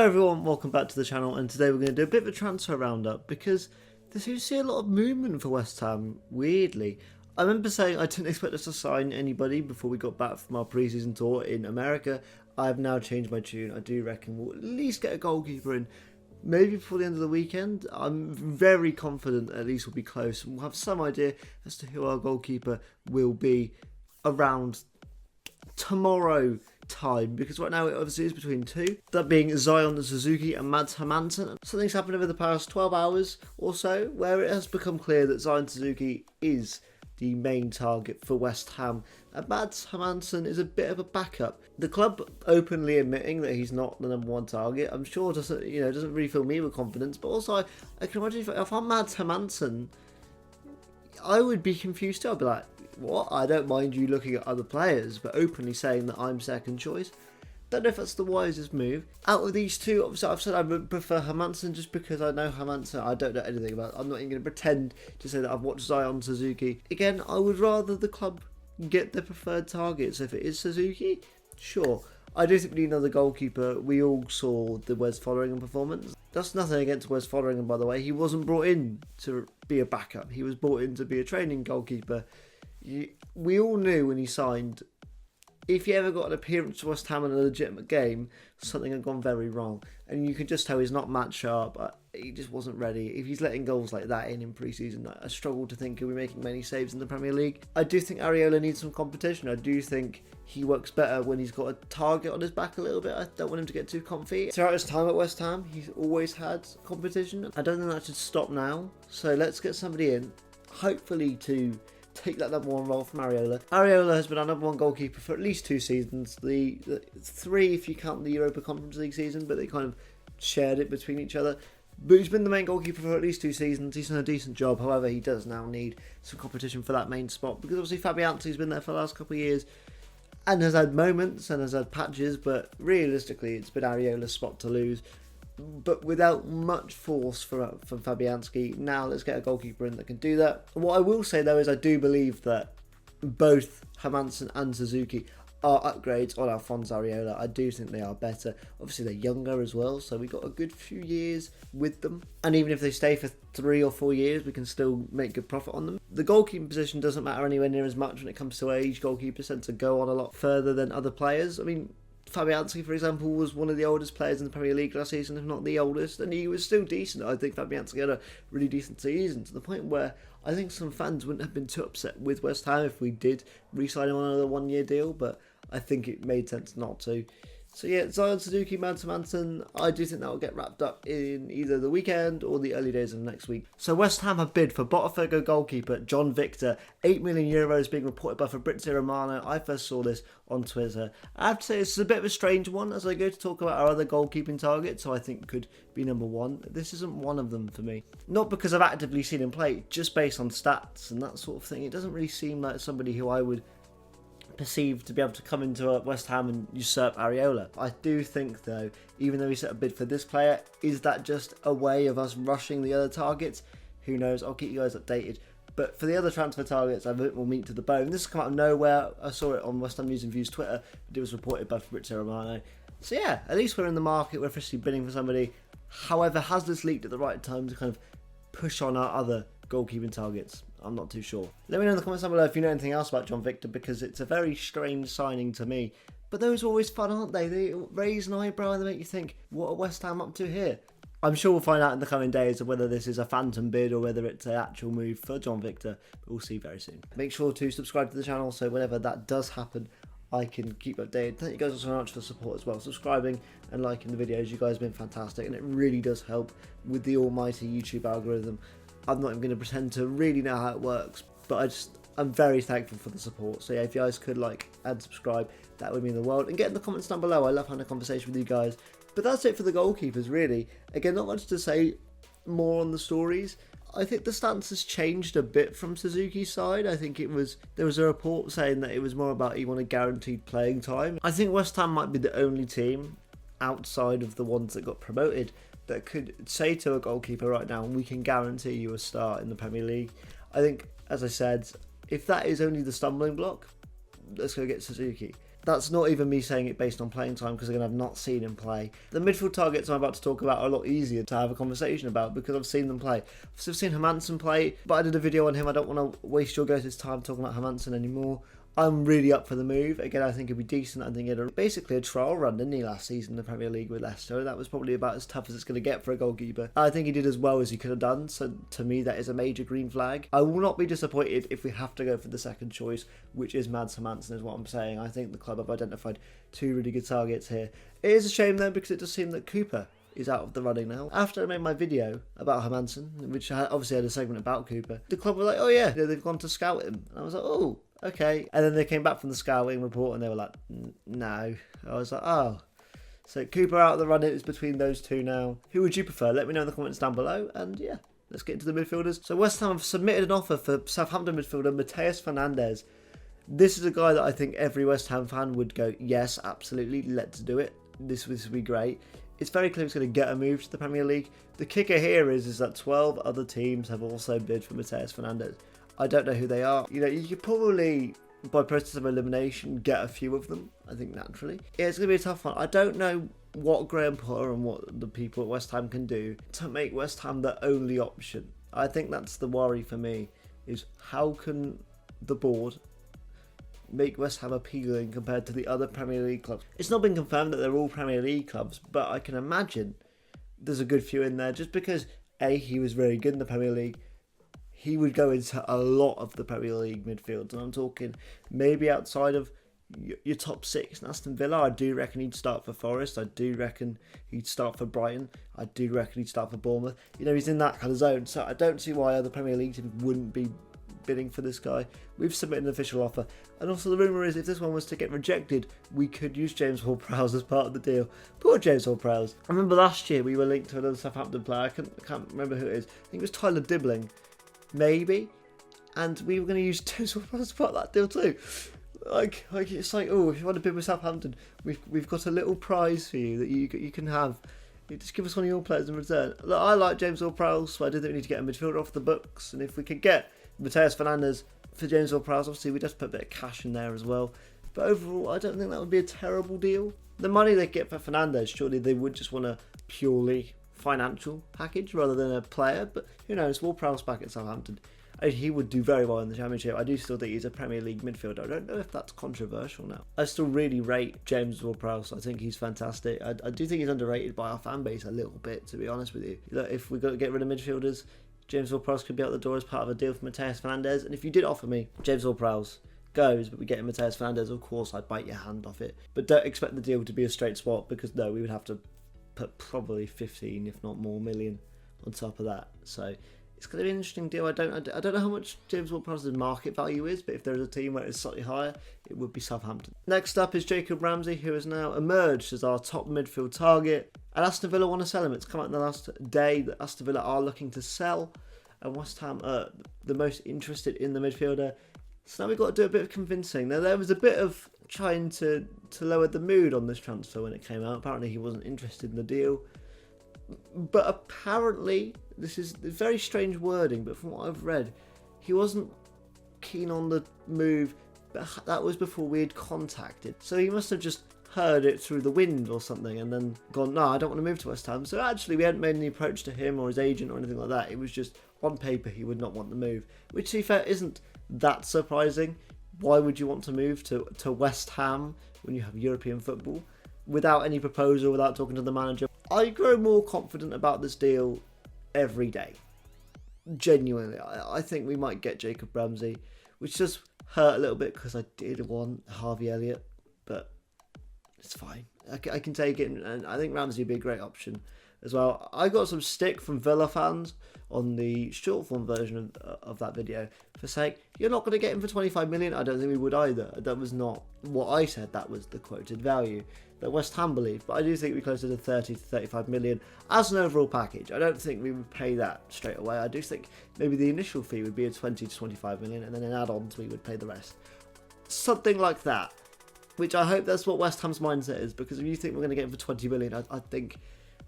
everyone, welcome back to the channel, and today we're going to do a bit of a transfer roundup because there seems to be a lot of movement for West Ham, weirdly. I remember saying I didn't expect us to sign anybody before we got back from our pre-season tour in America. I have now changed my tune. I do reckon we'll at least get a goalkeeper in, maybe before the end of the weekend. I'm very confident at least we'll be close, and we'll have some idea as to who our goalkeeper will be around tomorrow time, because right now it obviously is between two, that being Zion Suzuki and Mads Hermansen. Something's happened over the past 12 hours or so where it has become clear that Zion Suzuki is the main target for West Ham, and Mads Hermansen is a bit of a backup. The club openly admitting that he's not the number one target, I'm sure doesn't really fill me with confidence, but also I can imagine if I'm Mads Hermansen, I would be confused too. I'd be like, what? I don't mind you looking at other players, but openly saying that I'm second choice. Don't know if that's the wisest move. Out of these two, obviously I've said I would prefer Hermansen just because I know Hermansen. I don't know anything about it. I'm not even going to pretend to say that I've watched Zion Suzuki. Again, I would rather the club get the preferred targets. If it is Suzuki, sure. I do think we need another goalkeeper. We all saw the Wes Fotheringham performance. That's nothing against Wes Fotheringham, by the way. He wasn't brought in to be a backup. He was brought in to be a training goalkeeper. We all knew when he signed, if he ever got an appearance for West Ham in a legitimate game, something had gone very wrong. And you could just tell he's not match sharp. He just wasn't ready. If he's letting goals like that in pre-season, I struggle to think he'll be making many saves in the Premier League. I do think Areola needs some competition. I do think he works better when he's got a target on his back a little bit. I don't want him to get too comfy. Throughout his time at West Ham, he's always had competition. I don't think that should stop now. So let's get somebody in, hopefully to take that number one role from Areola. Areola has been our number one goalkeeper for at least 2 seasons. The three if you count the Europa Conference League season, but they kind of shared it between each other. But he's been the main goalkeeper for at least 2 seasons. He's done a decent job. However, he does now need some competition for that main spot, because obviously Fabianski's been there for the last couple of years and has had moments and has had patches, but realistically it's been Areola's spot to lose. But without much force from Fabianski. Now let's get a goalkeeper in that can do that. What I will say though is I do believe that both Hermansen and Suzuki are upgrades on Alphonse Areola. I do think they are better. Obviously they're younger as well, so we got a good few years with them. And even if they stay for 3 or 4 years, we can still make good profit on them. The goalkeeping position doesn't matter anywhere near as much when it comes to age. Goalkeepers tend to go on a lot further than other players. I mean, Fabianski, for example, was one of the oldest players in the Premier League last season, if not the oldest, and he was still decent. I think Fabianski had a really decent season, to the point where I think some fans wouldn't have been too upset with West Ham if we did re-sign him on another 1-year deal, but I think it made sense not to. So yeah, Zion Suzuki, Mads Hermansen, I do think that will get wrapped up in either the weekend or the early days of next week. So West Ham have bid for Botafogo goalkeeper John Victor, €8 million being reported by Fabrizio Romano. I first saw this on Twitter. I have to say this is a bit of a strange one as I go to talk about our other goalkeeping targets, so I think could be number one. This isn't one of them for me. Not because I've actively seen him play, just based on stats and that sort of thing. It doesn't really seem like somebody who I would perceived to be able to come into West Ham and usurp Areola. I do think though, even though we set a bid for this player, is that just a way of us rushing the other targets? Who knows? I'll keep you guys updated. But for the other transfer targets, I have a bit more meat to the bone. This has come out of nowhere. I saw it on West Ham News and Views Twitter, but it was reported by Fabrizio Romano. So yeah, at least we're in the market. We're officially bidding for somebody. However, has this leaked at the right time to kind of push on our other goalkeeping targets? I'm not too sure. Let me know in the comments down below if you know anything else about John Victor, because it's a very strange signing to me. But those are always fun, aren't they? They raise an eyebrow and they make you think, what are West Ham up to here? I'm sure we'll find out in the coming days of whether this is a phantom bid or whether it's an actual move for John Victor. But we'll see very soon. Make sure to subscribe to the channel so whenever that does happen, I can keep updated. Thank you guys so much for the support as well. Subscribing and liking the videos. You guys have been fantastic, and it really does help with the almighty YouTube algorithm. I'm not even going to pretend to really know how it works, but I'm very thankful for the support. So yeah, if you guys could like and subscribe, that would mean the world. And get in the comments down below. I love having a conversation with you guys. But that's it for the goalkeepers, really. Again, not much to say more on the stories. I think the stance has changed a bit from Suzuki's side. I think there was a report saying that it was more about he wanted guaranteed playing time. I think West Ham might be the only team outside of the ones that got promoted that could say to a goalkeeper right now, we can guarantee you a start in the Premier League. I think, as I said, if that is only the stumbling block, let's go get Suzuki. That's not even me saying it based on playing time, because again, I've not seen him play. The midfield targets I'm about to talk about are a lot easier to have a conversation about because I've seen them play. I've seen Hermansen play, but I did a video on him. I don't want to waste your guys' time talking about Hermansen anymore. I'm really up for the move. Again, I think it'd be decent. I think he had basically a trial run, didn't he, last season in the Premier League with Leicester? That was probably about as tough as it's going to get for a goalkeeper. I think he did as well as he could have done, so to me that is a major green flag. I will not be disappointed if we have to go for the second choice, which is Mads Hermansen, is what I'm saying. I think the club have identified two really good targets here. It is a shame though, because it does seem that Cooper is out of the running now. After I made my video about Hermansen, which obviously had a segment about Cooper, the club were like, oh yeah, they've gone to scout him. And I was like, oh, okay. And then they came back from the scouting report and they were like, no. I was like, oh. So Cooper out of the run, it's between those two now. Who would you prefer? Let me know in the comments down below. And yeah, let's get into the midfielders. So West Ham have submitted an offer for Southampton midfielder Matheus Fernandes. This is a guy that I think every West Ham fan would go, yes, absolutely, let's do it. This would be great. It's very clear he's going to get a move to the Premier League. The kicker here is that 12 other teams have also bid for Matheus Fernandes. I don't know who they are. You know, you could probably, by process of elimination, get a few of them, I think, naturally. Yeah, it's going to be a tough one. I don't know what Graham Potter and what the people at West Ham can do to make West Ham the only option. I think that's the worry for me, is how can the board make West Ham appealing compared to the other Premier League clubs? It's not been confirmed that they're all Premier League clubs, but I can imagine there's a good few in there, just because A, he was very good in the Premier League. He would go into a lot of the Premier League midfields, and I'm talking maybe outside of your top six. And Aston Villa, I do reckon he'd start for Forest. I do reckon he'd start for Brighton. I do reckon he'd start for Bournemouth. You know, he's in that kind of zone, so I don't see why other Premier League teams wouldn't be bidding for this guy. We've submitted an official offer, and also the rumour is if this one was to get rejected, we could use James Ward-Prowse as part of the deal. Poor James Ward-Prowse. I remember last year we were linked to another Southampton player. I can't remember who it is. I think it was Tyler Dibbling, maybe, and we were going to use James Ward-Prowse as part of that deal too. Like it's like, oh, if you want to bid with Southampton, we've got a little prize for you that you can have. You just give us one of your players in return. Look, I like James Ward-Prowse, so I do think we need to get a midfielder off the books, and if we could get Matheus Fernandes for James Ward-Prowse, obviously we'd have to put a bit of cash in there as well. But overall, I don't think that would be a terrible deal. The money they get for Fernandes, surely they would just want a purely financial package rather than a player. But who knows, Ward-Prowse back at Southampton, he would do very well in the Championship. I do still think he's a Premier League midfielder. I don't know if that's controversial now. I still really rate James Ward-Prowse. I think he's fantastic. I do think he's underrated by our fan base a little bit, to be honest with you. Look, if we've got to get rid of midfielders, James Ward-Prowse could be out the door as part of a deal for Matheus Fernandes. And if you did offer me James Ward-Prowse goes, but we get Matheus Fernandes, of course I'd bite your hand off it. But don't expect the deal to be a straight swap, because no, we would have to put probably 15, if not more, million on top of that. So it's going to be an interesting deal. I don't know how much James Ward-Prowse's market value is, but if there's a team where it's slightly higher, it would be Southampton. Next up is Jacob Ramsey, who has now emerged as our top midfield target. And Aston Villa want to sell him. It's come out in the last day that Aston Villa are looking to sell, and West Ham are the most interested in the midfielder. So now we've got to do a bit of convincing. Now, there was a bit of trying to lower the mood on this transfer when it came out. Apparently he wasn't interested in the deal. But apparently, this is very strange wording, but from what I've read, he wasn't keen on the move, but that was before we had contacted. So he must have just heard it through the wind or something and then gone, no, I don't want to move to West Ham. So actually we hadn't made any approach to him or his agent or anything like that. It was just on paper he would not want the move, which to be fair isn't that surprising. Why would you want to move to West Ham when you have European football without any proposal, without talking to the manager? I grow more confident about this deal every day. Genuinely, I think we might get Jacob Ramsey, which does hurt a little bit because I did want Harvey Elliott, but it's fine. I can take it, and I think Ramsey would be a great option as well. I got some stick from Villa fans on the short form version of that video for saying, you're not going to get him for 25 million. I don't think we would either. That was not what I said. That was the quoted value that West Ham believed. But I do think we closer to 30 to 35 million as an overall package. I don't think we would pay that straight away. I do think maybe the initial fee would be a 20 to 25 million, and then in add-ons we would pay the rest. Something like that. Which I hope that's what West Ham's mindset is, because if you think we're going to get him for 20 million, I think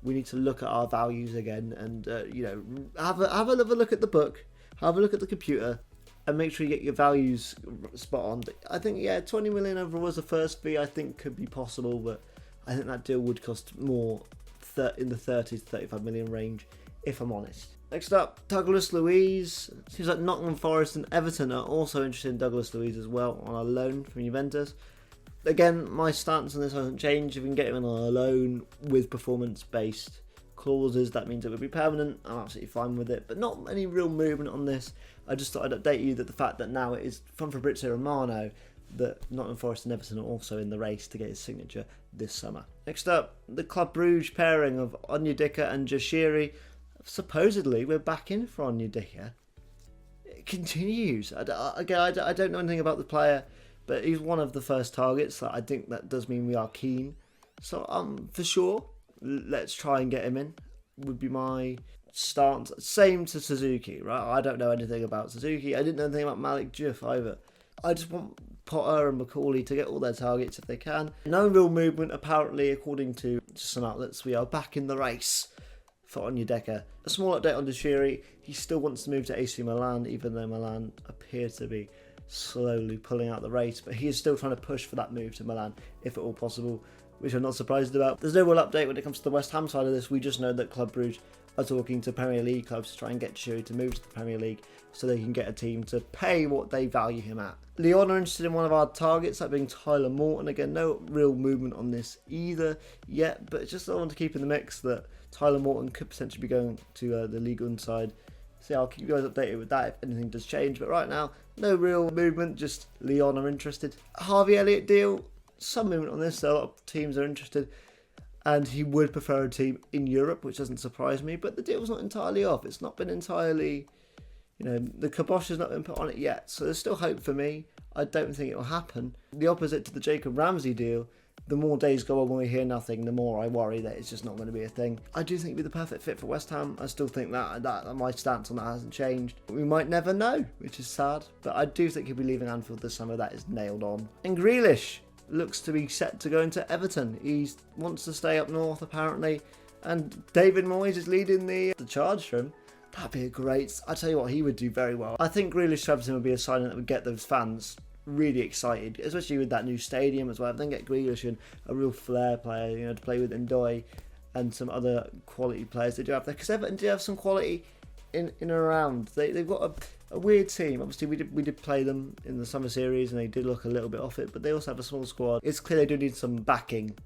we need to look at our values again and, have a look at the book, have a look at the computer, and make sure you get your values spot on. I think, yeah, 20 million overall as a first fee, I think could be possible, but I think that deal would cost more in the 30 to 35 million range, if I'm honest. Next up, Douglas Luiz. Seems like Nottingham Forest and Everton are also interested in Douglas Luiz as well on a loan from Juventus. Again, my stance on this hasn't changed. If we can get him on a loan with performance-based clauses, that means it would be permanent. I'm absolutely fine with it, but not any real movement on this. I just thought I'd update you that the fact that now it is from Fabrizio Romano that Nottingham Forest and Everton are also in the race to get his signature this summer. Next up, the Club Brugge pairing of Onyedika and Jashiri. Supposedly, we're back in for Onyedika. It continues. I don't know anything about the player, but he's one of the first targets. I think that does mean we are keen. So, for sure, let's try and get him in, would be my stance. Same to Suzuki, right? I don't know anything about Suzuki. I didn't know anything about Malik Diouf either. I just want Potter and Macaulay to get all their targets if they can. No real movement, apparently, according to some outlets. We are back in the race for Onyedika. A small update on Deshiri. He still wants to move to AC Milan, even though Milan appear to be slowly pulling out the race. But he is still trying to push for that move to Milan, if at all possible, which I'm not surprised about. There's no real update when it comes to the West Ham side of this. We just know that Club Brugge are talking to Premier League clubs to try and get Deshiri to move to the Premier League so they can get a team to pay what they value him at. Lyon are interested in one of our targets, that being Tyler Morton. Again, no real movement on this either yet, but just I want to keep in the mix that Tyler Morton could potentially be going to the Ligue 1 side. So yeah, I'll keep you guys updated with that if anything does change. But right now, no real movement, just Lyon are interested. Harvey Elliott deal, some movement on this, so a lot of teams are interested. And he would prefer a team in Europe, which doesn't surprise me. But the deal's not entirely off. It's not been entirely, the kibosh has not been put on it yet. So there's still hope for me. I don't think it will happen. The opposite to the Jacob Ramsey deal, the more days go on when we hear nothing, the more I worry that it's just not going to be a thing. I do think it'd be the perfect fit for West Ham. I still think that my stance on that hasn't changed. We might never know, which is sad. But I do think he'll be leaving Anfield this summer. That is nailed on. And Grealish looks to be set to go into Everton. He wants to stay up north, apparently. And David Moyes is leading the charge for him. That'd be a great... I tell you what, he would do very well. I think Grealish to Everton would be a signing that would get those fans really excited, especially with that new stadium as well. Then get Grealish and a real flair player, to play with Ndoye and some other quality players they do have there. Because Everton do have some quality in and around. They've got a weird team. Obviously, we did play them in the summer series and they did look a little bit off it, but they also have a small squad. It's clear they do need some backing.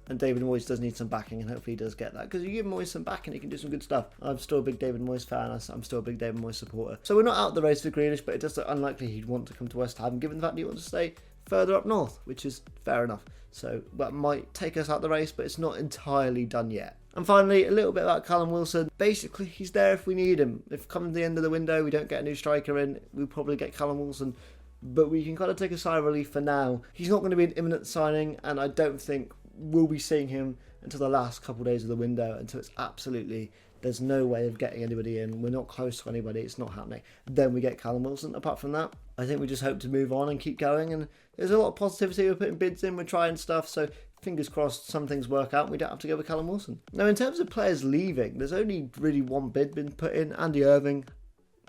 And David Moyes does need some backing, and hopefully he does get that. Because you give Moyes some backing, he can do some good stuff. I'm still a big David Moyes fan. I'm still a big David Moyes supporter. So we're not out the race for Grealish, but it does look unlikely he'd want to come to West Ham, given the fact that he wants to stay further up north, which is fair enough. So that might take us out the race, but it's not entirely done yet. And finally, a little bit about Callum Wilson. Basically, he's there if we need him. If come the end of the window, we don't get a new striker in, we'll probably get Callum Wilson. But we can kind of take a sigh of relief for now. He's not going to be an imminent signing, and I don't think we'll be seeing him until the last couple of days of the window, until it's absolutely, there's no way of getting anybody in, we're not close to anybody, it's not happening. Then we get Callum Wilson. Apart from that, I think we just hope to move on and keep going, and there's a lot of positivity. We're putting bids in, we're trying stuff, so fingers crossed some things work out and we don't have to go with Callum Wilson. Now, in terms of players leaving, there's only really one bid been put in. Andy Irving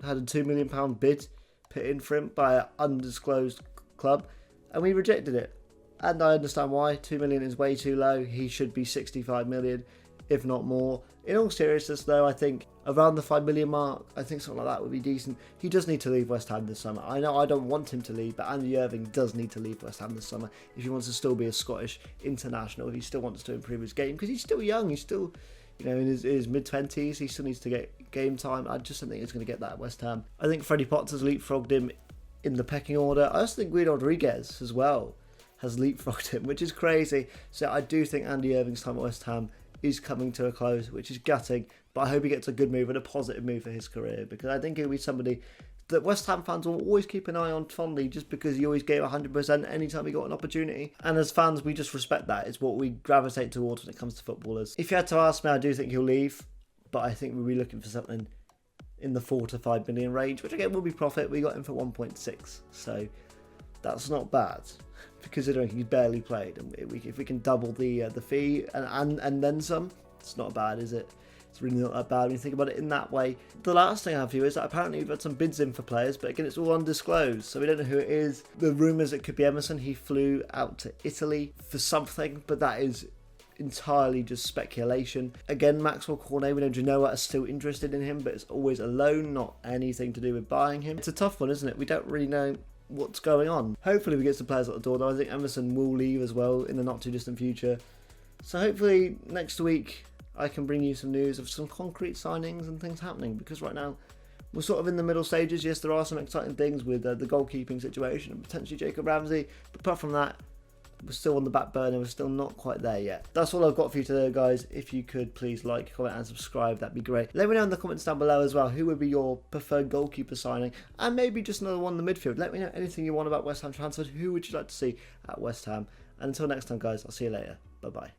had a £2 million bid put in for him by an undisclosed club, and we rejected it. And I understand why. 2 million is way too low. He should be 65 million, if not more. In all seriousness, though, I think around the 5 million mark, I think something like that would be decent. He does need to leave West Ham this summer. I know I don't want him to leave, but Andy Irving does need to leave West Ham this summer if he wants to still be a Scottish international, if he still wants to improve his game, because he's still young. He's still, in his mid-20s. He still needs to get game time. I just don't think he's going to get that at West Ham. I think Freddie Potter's leapfrogged him in the pecking order. I also think Guido Rodriguez as well has leapfrogged him, which is crazy. So I do think Andy Irving's time at West Ham is coming to a close, which is gutting, but I hope he gets a good move and a positive move for his career, because I think he'll be somebody that West Ham fans will always keep an eye on fondly, just because he always gave 100% anytime he got an opportunity. And as fans, we just respect that. It's what we gravitate towards when it comes to footballers. If you had to ask me, I do think he'll leave, but I think we'll be looking for something in the 4 to 5 million range, which again will be profit. We got him for 1.6, so that's not bad, considering he barely played. And if we can double the fee and then some, it's not bad, is it? It's really not that bad when you think about it in that way. The last thing I have for you is that apparently we've had some bids in for players, but again, it's all undisclosed, so we don't know who it is. The rumours it could be Emerson. He flew out to Italy for something, but that is entirely just speculation. Again, Maxwell Cornet, we know Genoa are still interested in him, but it's always a loan, not anything to do with buying him. It's a tough one, isn't it? We don't really know what's going on. Hopefully we get some players at the door, though. I think Emerson will leave as well in the not too distant future. So hopefully next week I can bring you some news of some concrete signings and things happening, because right now we're sort of in the middle stages. Yes, there are some exciting things with the goalkeeping situation and potentially Jacob Ramsey, but apart from that, we're still on the back burner. We're still not quite there yet. That's all I've got for you today, guys. If you could please like, comment and subscribe, that'd be great. Let me know in the comments down below as well who would be your preferred goalkeeper signing, and maybe just another one in the midfield. Let me know anything you want about West Ham transfers. Who would you like to see at West Ham? And until next time, guys, I'll see you later. Bye bye.